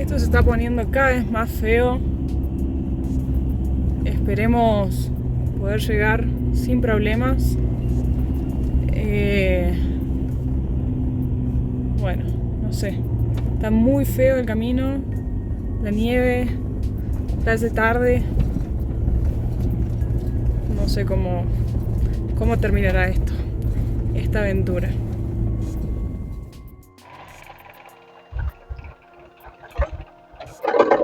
Esto se está poniendo cada vez más feo. Esperemos poder llegar sin problemas. Bueno, no sé. Está muy feo el camino. La nieve. Se hace tarde. No sé cómo terminará esto. Esta aventura.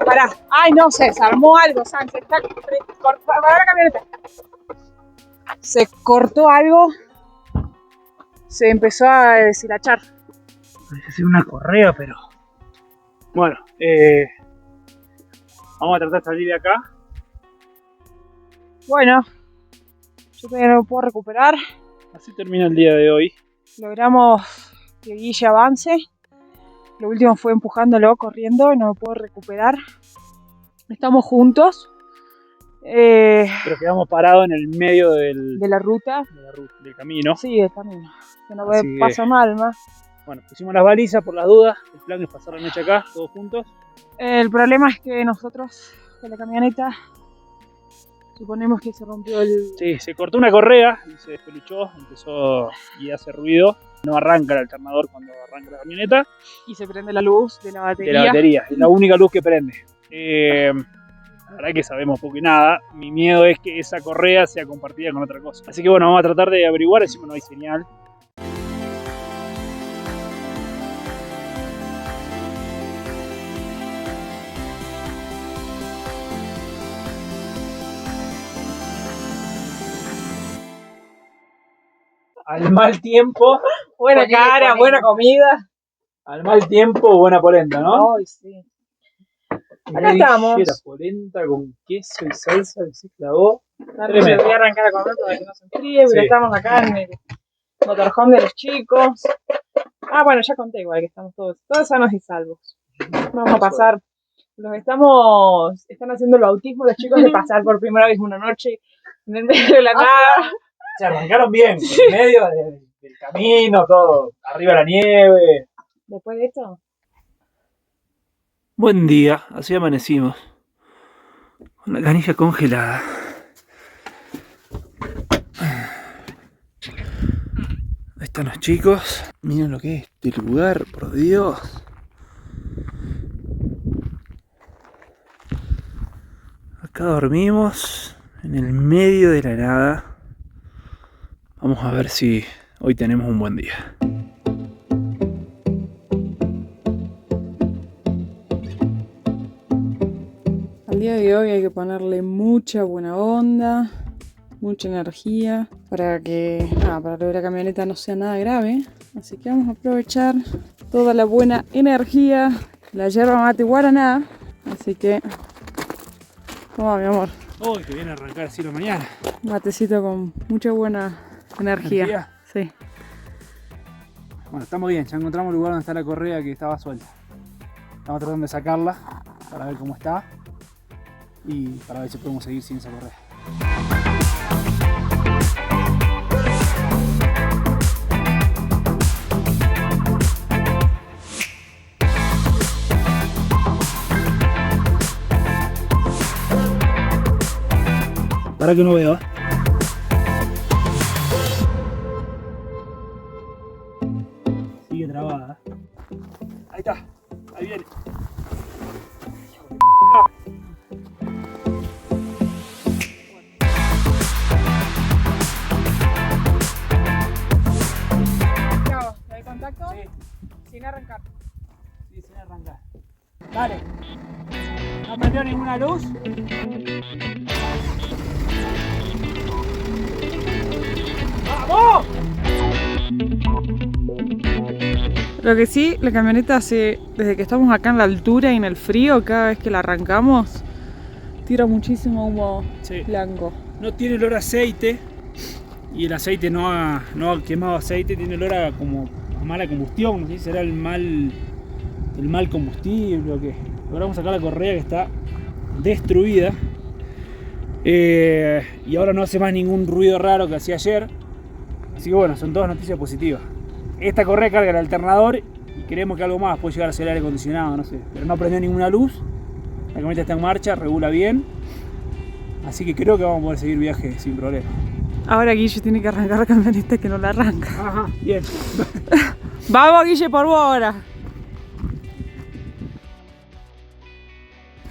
Pará. Ay, no sé, se armó algo, San. Se está para la camioneta. Se cortó algo. Se empezó a deshilachar. Parece ser una correa, pero... Bueno, vamos a tratar de salir de acá. Bueno, yo todavía no me puedo recuperar. Así termina el día de hoy. Logramos que Guille avance. Lo último fue empujándolo, corriendo, y no me puedo recuperar. Estamos juntos. Pero quedamos parados en el medio de la ruta. del camino. Sí, del camino. Que no puede pasar mal más. Bueno, pusimos las balizas por las dudas. El plan es pasar la noche acá, todos juntos. El problema es que nosotros, con la camioneta, suponemos que se rompió el... Sí, se cortó una correa y se despeluchó, empezó y hace ruido. No arranca el alternador cuando arranca la camioneta. Y se prende la luz de la batería. De la batería, es la única luz que prende. La verdad que sabemos poco y nada. Mi miedo es que esa correa sea compartida con otra cosa. Así que bueno, vamos a tratar de averiguar, encima no hay señal. Al mal tiempo, buena cara, buena comida. Al mal tiempo, buena polenta, ¿no? Ay, sí. Acá estamos. Era polenta con queso y salsa que se clavó. Me voy a arrancar a comer para que no se enfríe, pero estamos acá en el motorhome de los chicos. Ah, bueno, ya conté igual que estamos todos sanos y salvos. Vamos a pasar. Están haciendo el bautismo los chicos de pasar por primera vez una noche en el medio de la nada. Se arrancaron bien, en medio del camino, todo, arriba la nieve. Después de esto. Buen día, así amanecimos. Con la canilla congelada. Ahí están los chicos. Miren lo que es este lugar, por Dios. Acá dormimos en el medio de la nada. Vamos a ver si hoy tenemos un buen día. Al día de hoy hay que ponerle mucha buena onda, mucha energía para que la camioneta no sea nada grave. Así que vamos a aprovechar toda la buena energía, la yerba mate guaraná. Así que, toma mi amor. Uy, que viene a arrancar así la mañana. Matecito con mucha buena energía. Sí. Bueno, estamos bien, ya encontramos el lugar donde está la correa que estaba suelta. Estamos tratando de sacarla para ver cómo está y para ver si podemos seguir sin esa correa. Para que no veo. Sigue trabada. Ahí está, ahí viene. ¿Hay contacto? Sí. Sin arrancar. Sí, sin arrancar. Dale. ¿No prendió ninguna luz? ¡Vamos! Lo que sí, la camioneta desde que estamos acá en la altura y en el frío, cada vez que la arrancamos, tira muchísimo humo blanco. No tiene olor a aceite y el aceite no ha quemado aceite, tiene olor a como a mala combustión, no sé si será el mal combustible o qué. Logramos sacar la correa que está destruida y ahora no hace más ningún ruido raro que hacía ayer. Así que bueno, son todas noticias positivas. Esta correa carga el alternador y creemos que algo más puede llegar a ser el aire acondicionado, no sé. Pero no prendió ninguna luz, la camioneta está en marcha, regula bien, así que creo que vamos a poder seguir viaje sin problema. Ahora Guille tiene que arrancar la camioneta que no la arranca. Ajá, bien. Vamos Guille, por vos ahora.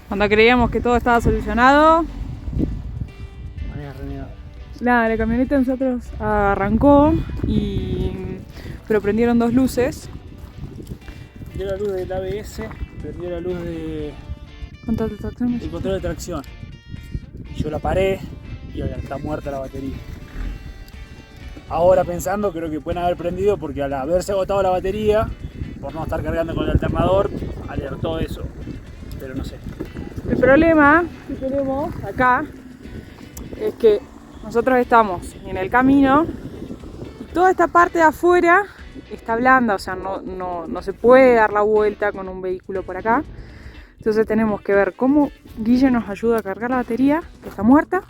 Cuando creíamos que todo estaba solucionado, la camioneta de nosotros arrancó pero prendieron dos luces. Prendió la luz del ABS, prendió la luz de ¿Control de tracción? el control de tracción. Yo la paré y ahora está muerta la batería. Ahora pensando, creo que pueden haber prendido porque al haberse agotado la batería, por no estar cargando con el alternador, alertó eso. Pero no sé. El problema que tenemos acá es que nosotros estamos en el camino y toda esta parte de afuera está blanda, o sea, no se puede dar la vuelta con un vehículo por acá. Entonces tenemos que ver cómo Guille nos ayuda a cargar la batería, que está muerta,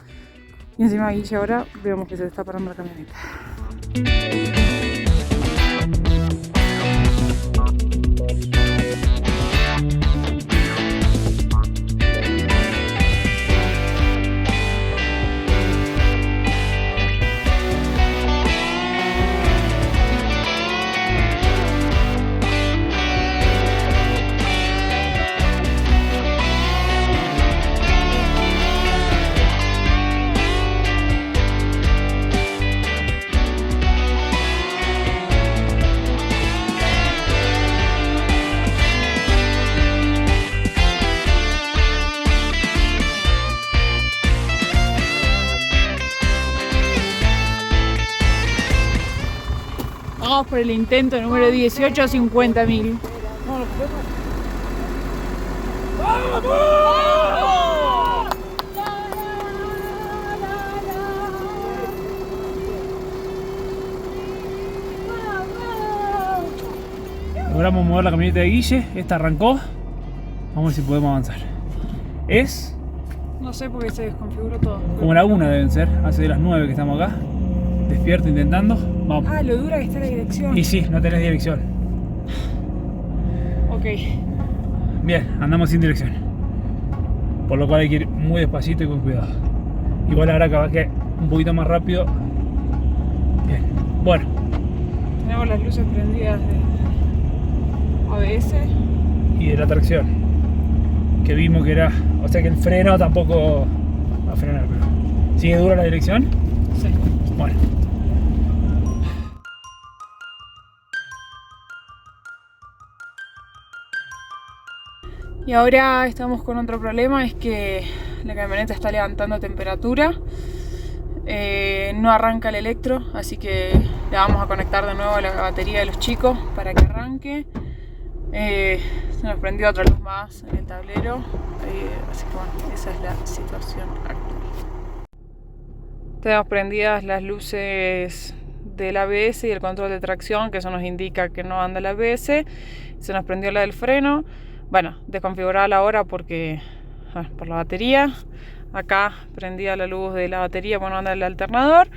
y encima Guille ahora vemos que se le está parando la camioneta. Vamos por el intento número 18 a 50.000. Logramos mover la camioneta de Guille, esta arrancó. Vamos a ver si podemos avanzar. Es No sé por qué se desconfiguró todo. como la 1 deben ser, hace de las 9 que estamos acá. Despierto intentando. Vamos. Ah, lo dura que está la dirección. Y sí, no tenés dirección. Ok. Bien, andamos sin dirección. Por lo cual hay que ir muy despacito y con cuidado. Igual ahora que bajé un poquito más rápido. Bien. Bueno. Tenemos las luces prendidas de ABS. Y de la tracción. Que vimos que era... O sea que el freno tampoco va a frenar, pero... ¿Sigue dura la dirección? Sí. Bueno. Y ahora estamos con otro problema, es que la camioneta está levantando temperatura. No arranca el electro, así que le vamos a conectar de nuevo a la batería de los chicos para que arranque. Se nos prendió otra luz más en el tablero, así que bueno, esa es la situación actual. Tenemos prendidas las luces del ABS y el control de tracción, que eso nos indica que no anda el ABS. Se nos prendió la del freno. Bueno, desconfigurada la hora porque por la batería. Acá prendida la luz de la batería, bueno, anda el alternador.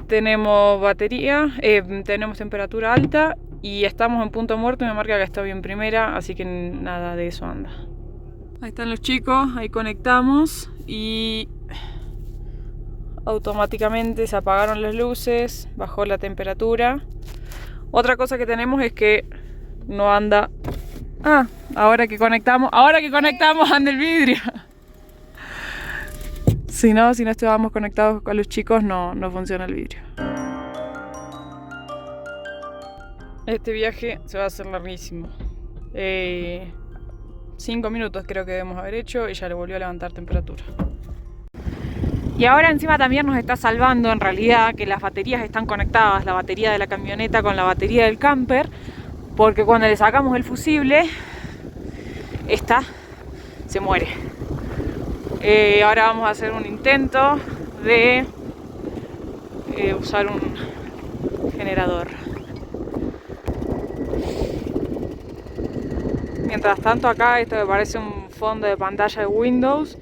Tenemos batería, tenemos temperatura alta y estamos en punto muerto y me marca que estoy en primera, así que nada de eso anda. Ahí están los chicos, ahí conectamos y automáticamente se apagaron las luces, bajó la temperatura. Otra cosa que tenemos es que no anda... Ah, ahora que conectamos anda el vidrio. Si no estábamos conectados con los chicos no funciona el vidrio. Este viaje se va a hacer larguísimo. 5 minutos creo que debemos haber hecho y ya le volvió a levantar temperatura. Y ahora encima también nos está salvando en realidad que las baterías están conectadas, la batería de la camioneta con la batería del camper, porque cuando le sacamos el fusible, esta se muere. Ahora vamos a hacer un intento de usar un generador. Mientras tanto acá, esto me parece un fondo de pantalla de Windows,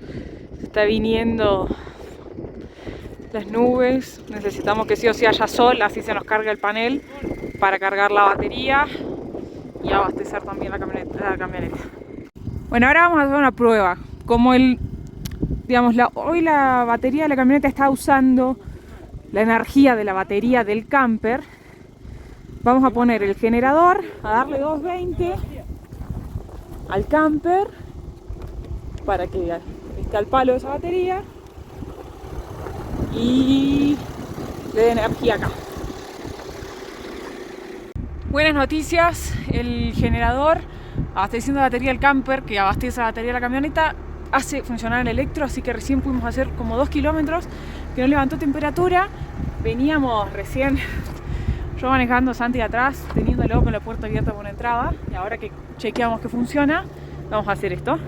se está viniendo las nubes, necesitamos que sí o sí haya sol, así se nos carga el panel para cargar la batería. y abastecer también la camioneta. Bueno, ahora vamos a hacer una prueba. Como digamos, hoy la batería de la camioneta está usando la energía de la batería del camper, vamos a poner el generador, a darle 220 al camper para que esté al palo de esa batería y le dé energía acá. Buenas noticias, el generador abasteciendo la batería del camper, que abastece la batería de la camioneta, hace funcionar el electro, así que recién pudimos hacer como 2 kilómetros, que no levantó temperatura. Veníamos recién, yo manejando, Santi atrás, teniéndolo con la puerta abierta por una entrada, y ahora que chequeamos que funciona, vamos a hacer esto.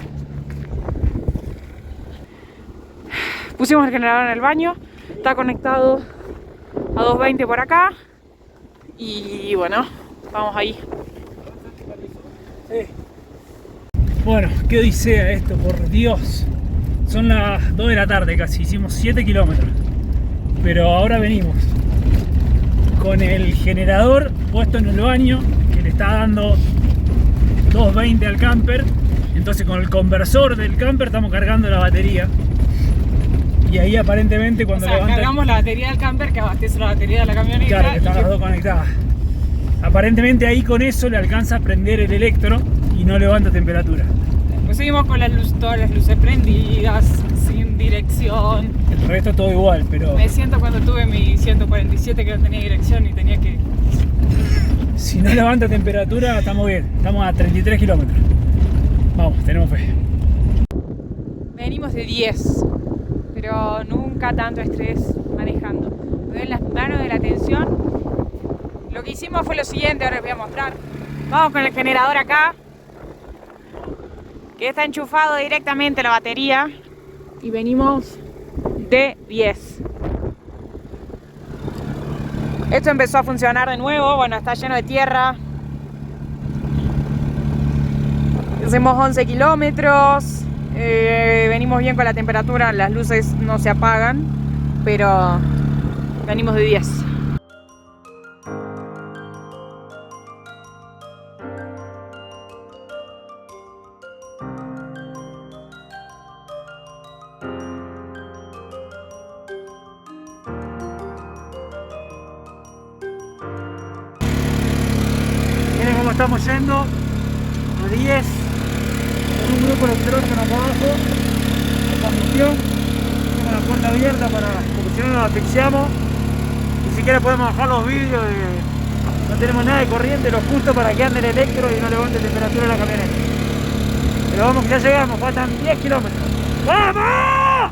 Pusimos el generador en el baño, está conectado a 220 por acá, y bueno, vamos ahí. Bueno, qué odisea esto, por Dios. Son las 2 de la tarde casi, hicimos 7 kilómetros. Pero ahora venimos con el generador puesto en el baño, que le está dando 220 al camper. Entonces con el conversor del camper estamos cargando la batería. Y ahí aparentemente cuando cargamos la batería del camper que abastece la batería de la camioneta. Claro, que están las dos conectadas. Aparentemente ahí con eso le alcanza a prender el electro y no levanta temperatura. Después seguimos con todas las luces prendidas, sin dirección. El resto todo igual, pero... Me siento cuando tuve mi 147 que no tenía dirección y tenía que... Si no levanta temperatura estamos bien, estamos a 33 kilómetros. Vamos, tenemos fe. Venimos de 10, pero nunca tanto estrés manejando. Me duelen las manos de la tensión. Lo que hicimos fue lo siguiente, ahora les voy a mostrar. Vamos con el generador acá, que está enchufado directamente a la batería, y venimos de 10. Esto empezó a funcionar de nuevo, bueno, está lleno de tierra. Hacemos 11 kilómetros, venimos bien con la temperatura, las luces no se apagan, pero venimos de 10. Miren cómo estamos yendo a 10 con un grupo de electrógenos acá abajo de combustión, con la puerta abierta porque si no nos asfixiamos. Ni siquiera podemos bajar los vídeos, no tenemos nada de corriente, lo justo para que ande el electro y no levante temperatura en la camioneta. Pero vamos, ya llegamos, faltan 10 kilómetros. ¡Vamos!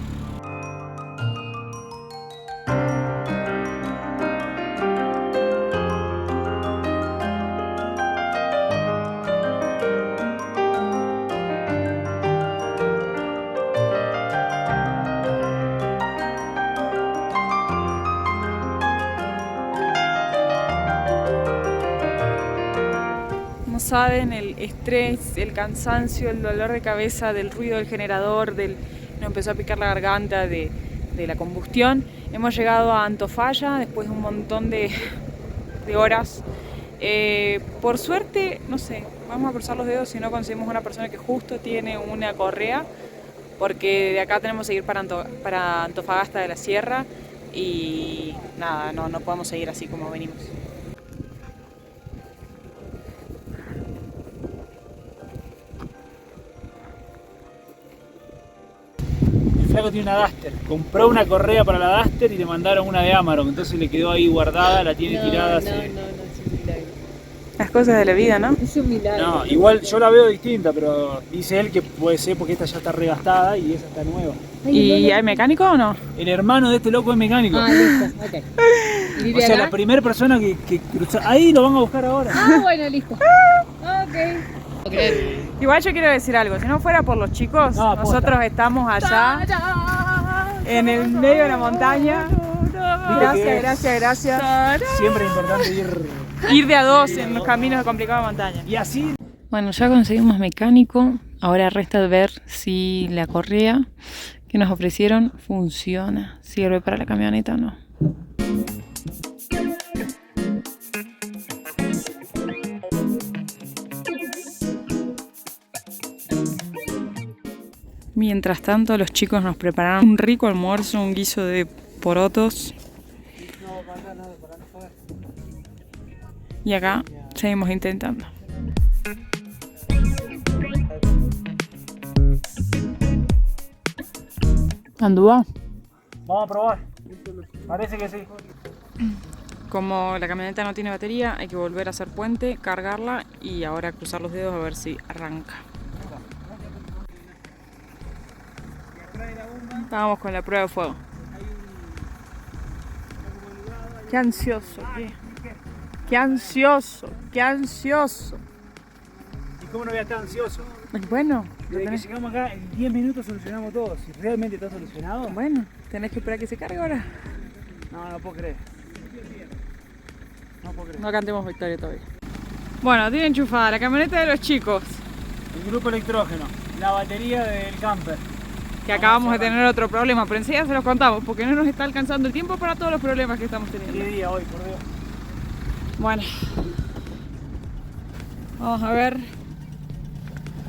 Como saben, el estrés, el cansancio, el dolor de cabeza del ruido del generador, nos empezó a picar la garganta de la combustión. Hemos llegado a Antofalla después de un montón de horas. Por suerte, no sé, vamos a cruzar los dedos si no conseguimos una persona que justo tiene una correa, porque de acá tenemos que ir para Antofagasta de la Sierra y nada, no podemos seguir así como venimos. El flaco tiene una Duster, compró una correa para la Duster y le mandaron una de Amarok, entonces le quedó ahí guardada, la tiene tirada hace... No, es un milagro. Las cosas de la vida, ¿no? Es un milagro. No, igual yo la veo distinta, pero dice él que puede ser porque esta ya está regastada y esa está nueva. ¿Y hay mecánico o no? El hermano de este loco es mecánico. Ah, listo, ok. ¿Y O vive sea, acá? la primera persona que cruzó... Ahí lo van a buscar ahora. Ah, bueno, listo. Ok. Igual yo quiero decir algo, si no fuera por los chicos, No, nosotros estamos allá en el medio de la montaña. Gracias. Siempre es importante Ir de a dos en los caminos de complicada montaña. y así. Bueno, ya conseguimos mecánico, ahora resta ver si la correa que nos ofrecieron funciona, sirve para la camioneta o no. Mientras tanto, los chicos nos prepararon un rico almuerzo, un guiso de porotos. Y acá seguimos intentando. ¿Andúa? Vamos a probar. Parece que sí. Como la camioneta no tiene batería, hay que volver a hacer puente, cargarla y ahora cruzar los dedos a ver si arranca. Vamos con la prueba de fuego. Qué ansioso, qué ansioso, qué ansioso. ¿Y cómo no voy a estar ansioso? Bueno, Desde que llegamos acá, en 10 minutos solucionamos todo. Si realmente está solucionado. bueno, tenés que esperar que se cargue ahora. No puedo creer. No puedo creer. No cantemos victoria todavía. Bueno, tiene enchufada la camioneta de los chicos, El grupo electrógeno, la batería del camper. que acabamos de tener otro problema, pero enseguida se los contamos, porque no nos está alcanzando el tiempo para todos los problemas que estamos teniendo. ¿Qué día hoy, por Dios? Bueno, vamos a ver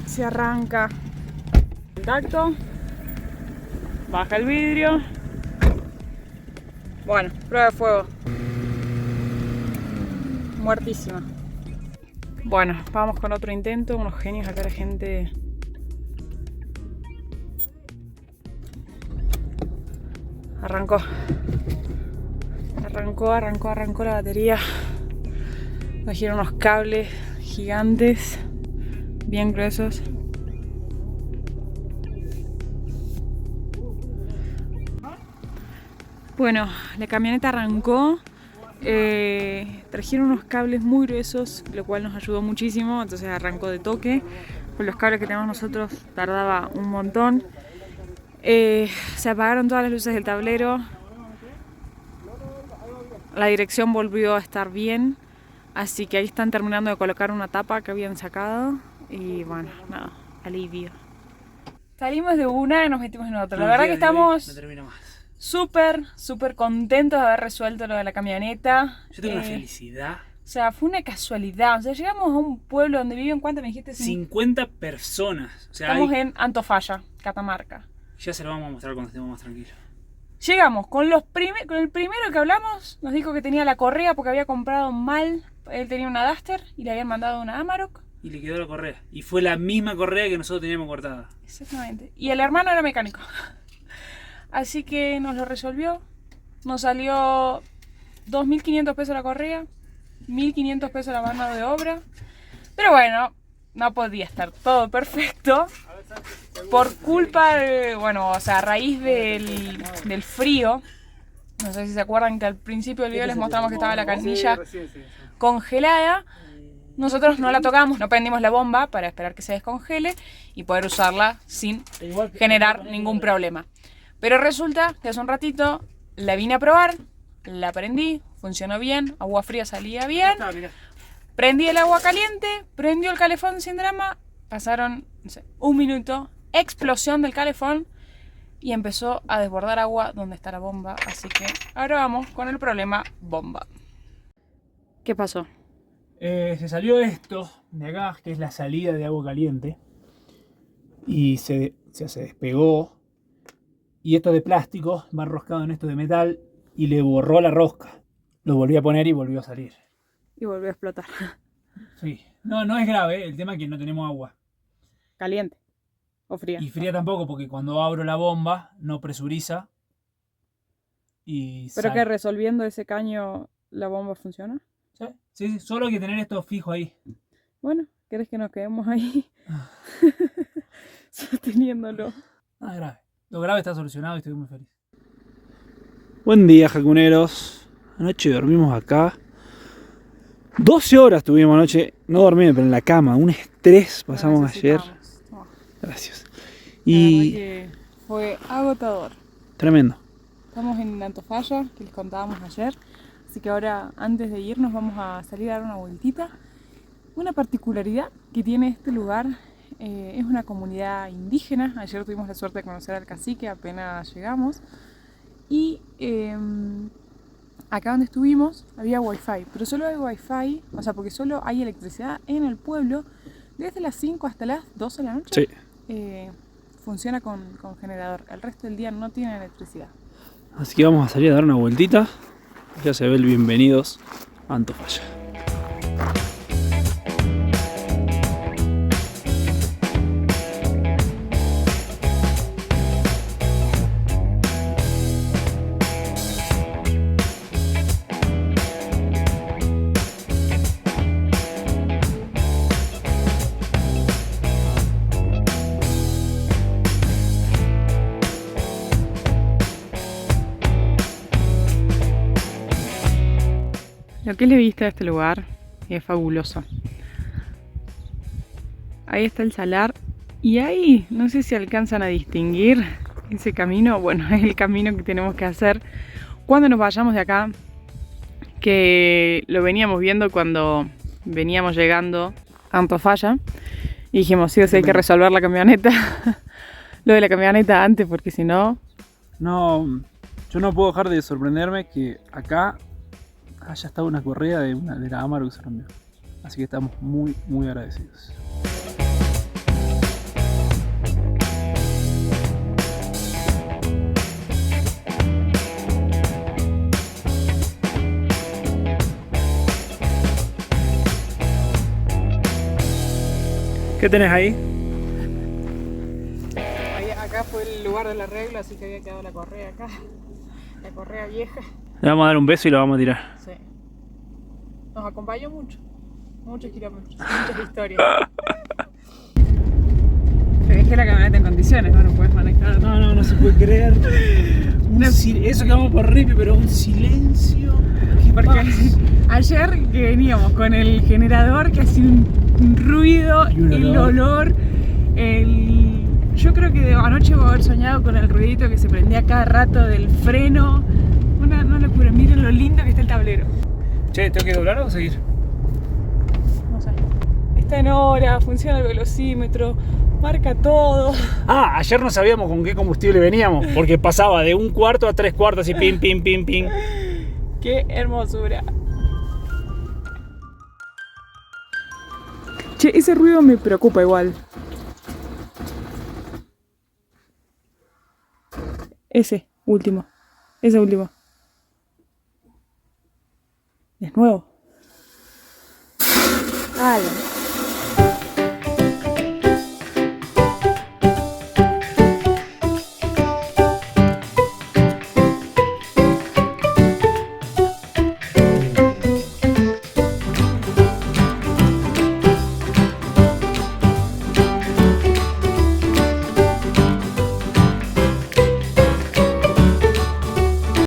si arranca. Contacto, baja el vidrio. Bueno, prueba de fuego. Muertísima. Bueno, vamos con otro intento. Unos genios acá la gente. Arrancó la batería. Trajeron unos cables gigantes, bien gruesos. Bueno, la camioneta arrancó. Trajeron unos cables muy gruesos, lo cual nos ayudó muchísimo. Entonces arrancó de toque. Con los cables que tenemos nosotros tardaba un montón. Se apagaron todas las luces del tablero. La dirección volvió a estar bien. Así que ahí están terminando de colocar una tapa que habían sacado. Y bueno, nada, alivio. Salimos de una y nos metimos en otra. La verdad que estamos No termino más. súper contentos de haber resuelto lo de la camioneta. Yo tengo una felicidad. O sea, fue una casualidad. O sea, llegamos a un pueblo donde viven, ¿cuánto me dijiste? 50 personas. O sea, Estamos en Antofalla, Catamarca. ya se lo vamos a mostrar cuando estemos más tranquilos. Llegamos con el primero que hablamos, nos dijo que tenía la correa porque había comprado mal. Él tenía una Duster y le habían mandado una Amarok. Y le quedó la correa. Y fue la misma correa que nosotros teníamos cortada. Exactamente. Y el hermano era mecánico. Así que nos lo resolvió. Nos salió 2.500 pesos la correa, 1.500 pesos la mano de obra. Pero bueno, no podía estar todo perfecto. Por culpa de, bueno, o sea, a raíz del frío. No sé si se acuerdan que al principio del video les mostramos que estaba la canilla congelada. Nosotros no la tocamos, no prendimos la bomba para esperar que se descongele y poder usarla sin generar ningún problema. Pero resulta que hace un ratito la vine a probar, la prendí, funcionó bien, agua fría salía bien, prendí el agua caliente, prendió el calefón sin drama, pasaron, no sé, un minuto, explosión del calefón y empezó a desbordar agua donde está la bomba, así que ahora vamos con el problema bomba. ¿Qué pasó? Se salió esto de acá, que es la salida de agua caliente. Y se despegó. Y esto de plástico va enroscado en esto de metal y le borró la rosca. Lo volví a poner y volvió a salir. Y volvió a explotar. Sí. No es grave, el tema es que no tenemos agua. ¿Caliente o fría? Y fría tampoco, porque cuando abro la bomba no presuriza. Y ¿Pero sale. que resolviendo ese caño la bomba funciona? Sí, solo hay que tener esto fijo ahí. Bueno, ¿querés que nos quedemos ahí? Sosteniéndolo. Nada grave. Lo grave está solucionado y estoy muy feliz. Buen día, jacuneros. Anoche dormimos acá. 12 horas tuvimos anoche. No dormí, pero en la cama. Un estrés pasamos ayer. Gracias. Y Que fue agotador. tremendo. Estamos en Antofalla, que les contábamos ayer. Así que ahora, antes de irnos, vamos a salir a dar una vueltita. Una particularidad que tiene este lugar es una comunidad indígena. Ayer tuvimos la suerte de conocer al cacique, apenas llegamos. Y acá donde estuvimos había wifi, pero solo hay wifi, o sea, porque solo hay electricidad en el pueblo desde las 5 hasta las 12 de la noche. Sí. funciona con generador. El resto del día no tiene electricidad. Así que vamos a salir a dar una vueltita. Ya se ve el bienvenidos a Antofalla. Lo que le viste a este lugar es fabuloso. Ahí está el salar y ahí, no sé si alcanzan a distinguir ese camino. Bueno, es el camino que tenemos que hacer cuando nos vayamos de acá, que lo veníamos viendo cuando veníamos llegando a Antofalla y dijimos, sí o sí hay que resolver la camioneta, lo de la camioneta antes, porque si no... No, yo no puedo dejar de sorprenderme que acá haya estado una correa de la Amarok que se rompió. Así que estamos muy, muy agradecidos. ¿Qué tenés ahí? Acá fue el lugar del arreglo, así que había quedado la correa acá. La correa vieja. Le vamos a dar un beso y lo vamos a tirar. Sí. Nos acompañó mucho. Muchos kilómetros, muchas historias. Te dejé la camioneta en condiciones, ¿no? No puedes manejar. No se puede creer. Eso que vamos por Ripi, pero un silencio. Porque ayer que veníamos con el generador que hacía un ruido, el olor, yo creo que anoche voy a haber soñado con el ruidito que se prendía cada rato del freno. Una locura, miren lo lindo que está el tablero. Che, ¿tengo que doblar o seguir? No sé. Está en hora, funciona el velocímetro, marca todo. Ah, ayer no sabíamos con qué combustible veníamos, porque pasaba de 1/4 a 3/4, así pim, pim, pim, pim. ¡Qué hermosura! Che, ese ruido me preocupa igual. Ese último. Es nuevo. ¡Hala!